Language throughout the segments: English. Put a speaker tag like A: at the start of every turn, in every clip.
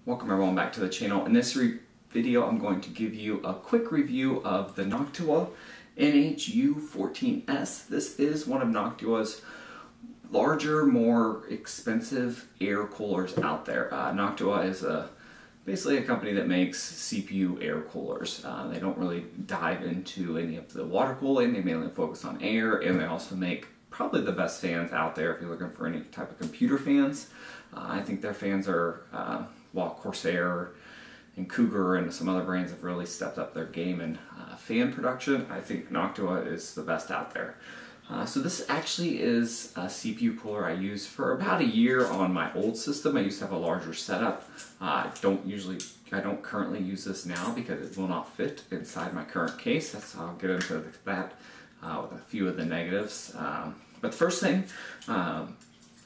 A: Welcome everyone back to the channel. In this video I'm going to give you a quick review of the Noctua NH-U14S. This is one of Noctua's larger, more expensive air coolers out there. Noctua is basically a company that makes CPU air coolers. They don't really dive into any of the water cooling. They mainly focus on air, and they also make probably the best fans out there if you're looking for any type of computer fans. I think their fans are, while Corsair and Cougar and some other brands have really stepped up their game in fan production, I think Noctua is the best out there. So this actually is a CPU cooler I used for about a year on my old system. I used to have a larger setup. I don't currently use this now because it will not fit inside my current case. I'll get into that with a few of the negatives. But the first thing,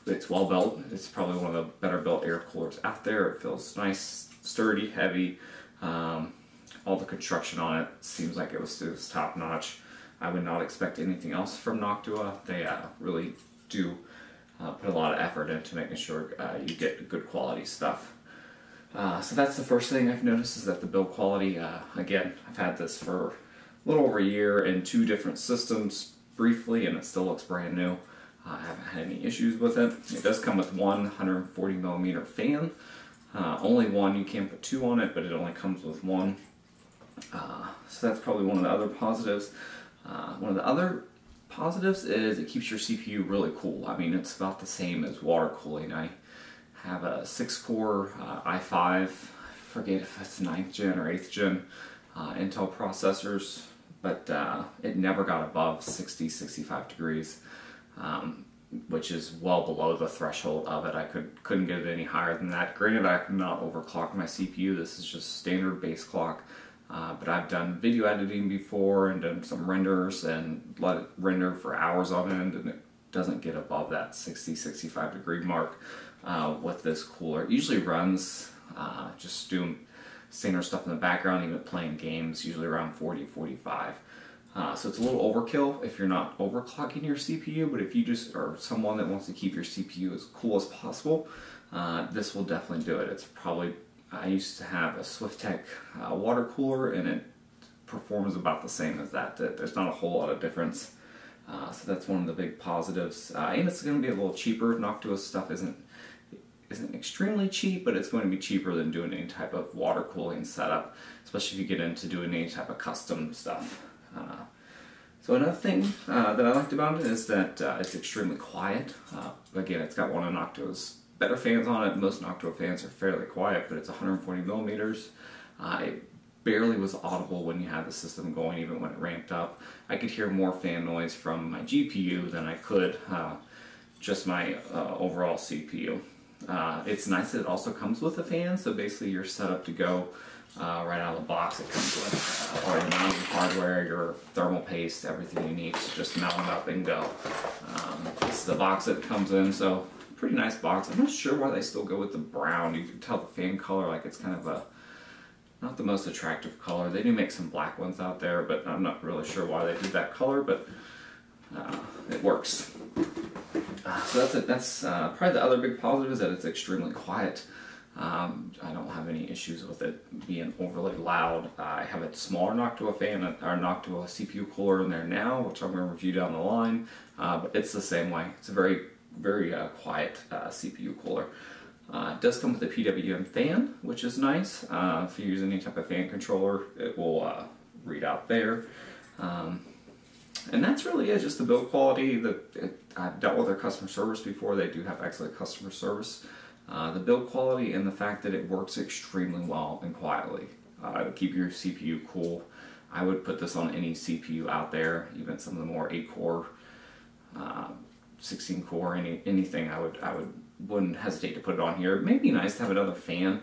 A: it's well built. It's probably one of the better built air coolers out there. It feels nice, sturdy, heavy. All the construction on it seems like it was top notch. I would not expect anything else from Noctua. They really do put a lot of effort into making sure you get good quality stuff. So that's the first thing I've noticed, is that the build quality, again, I've had this for a little over a year in 2 different systems briefly, and it still looks brand new. I haven't had any issues with it. It does come with one 140mm fan. Only one, you can't put 2 on it, but it only comes with 1. So that's probably one of the other positives. One of the other positives is it keeps your CPU really cool. I mean, it's about the same as water cooling. I have a 6-core i5, I forget if it's 9th gen or 8th gen Intel processors, but it never got above 60, 65 degrees. Which is well below the threshold of it. I couldn't get it any higher than that. Granted, I cannot overclock my CPU. This is just standard base clock. But I've done video editing before and done some renders and let it render for hours on end, and it doesn't get above that 60, 65 degree mark with this cooler. It usually runs just doing standard stuff in the background, even playing games, usually around 40, 45. So it's a little overkill if you're not overclocking your CPU, but if you just are someone that wants to keep your CPU as cool as possible, this will definitely do it. It's probably, I used to have a Swiftech water cooler, and it performs about the same as that. There's not a whole lot of difference. So that's one of the big positives. And it's going to be a little cheaper. Noctua's stuff isn't extremely cheap, but it's going to be cheaper than doing any type of water cooling setup, especially if you get into doing any type of custom stuff. So another thing that I liked about it is that it's extremely quiet. Again, it's got one of Noctua's better fans on it. Most Noctua fans are fairly quiet, but it's 140mm. It barely was audible when you had the system going, even when it ramped up. I could hear more fan noise from my GPU than I could just my overall CPU. It's nice that it also comes with a fan, so basically you're set up to go right out of the box. It comes with all your mounting hardware, your thermal paste, everything you need to just mount it up and go. This is the box that it comes in, so pretty nice box. I'm not sure why they still go with the brown. You can tell the fan color, like it's kind of a not the most attractive color. They do make some black ones out there, but I'm not really sure why they do that color, but it works. So that's it. That's probably the other big positive, is that it's extremely quiet. I don't have any issues with it being overly loud. I have a smaller Noctua fan, or Noctua CPU cooler in there now, which I'm going to review down the line, but it's the same way. It's a very, very quiet CPU cooler. It does come with a PWM fan, which is nice. If you use any type of fan controller, it will read out there. And that's really it, just the build quality. I've dealt with their customer service before. They do have excellent customer service. The build quality and the fact that it works extremely well and quietly to keep your CPU cool. I would put this on any CPU out there, even some of the more 8-core, 16-core, anything. I wouldn't hesitate to put it on here. It may be nice to have another fan,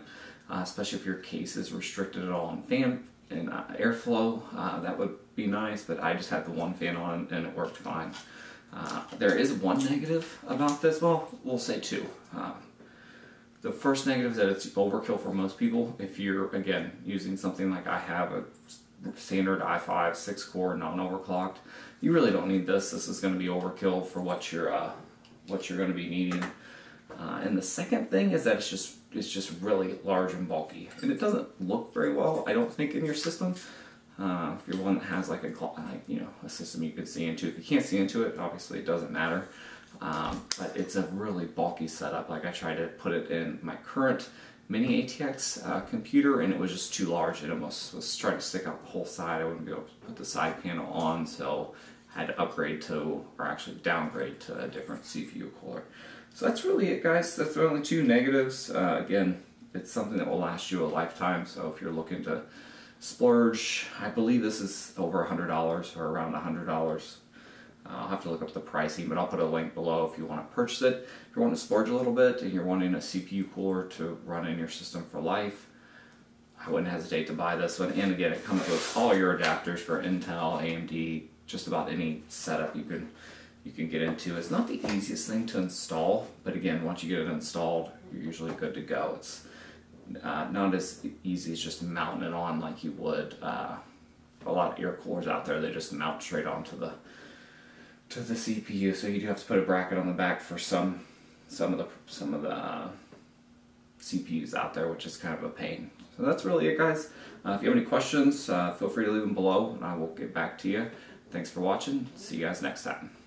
A: especially if your case is restricted at all on fan and airflow. That would be nice, but I just had the one fan on and it worked fine. There is one negative about this. Well, we'll say 2. The first negative is that it's overkill for most people. If you're, again, using something like I have, a standard i5 6-core non-overclocked, you really don't need this. This is going to be overkill for what you're going to be needing. And the second thing is that it's just it's just really large and bulky, and it doesn't look very well, I don't think, in your system. If you're one that has like a system you could see into. If you can't see into it, obviously it doesn't matter. But it's a really bulky setup. Like I tried to put it in my current mini ATX computer, and it was just too large. It almost was trying to stick out the whole side. I wouldn't be able to put the side panel on, so I had to upgrade to, or actually downgrade to, a different CPU cooler. So that's really it, guys. That's the only two negatives. Again, it's something that will last you a lifetime, so if you're looking to splurge, I believe this is over $100 or around $100. I'll have to look up the pricing, but I'll put a link below if you want to purchase it. If you want to splurge a little bit and you're wanting a CPU cooler to run in your system for life, I wouldn't hesitate to buy this one. And again, it comes with all your adapters for Intel, AMD, just about any setup you can get into. It's not the easiest thing to install, but again, once you get it installed, you're usually good to go. It's not as easy as just mounting it on like you would a lot of air coolers out there. They just mount straight onto the CPU, so you do have to put a bracket on the back for some of the CPUs out there, which is kind of a pain. So that's really it, guys. If you have any questions, feel free to leave them below, and I will get back to you. Thanks for watching. See you guys next time.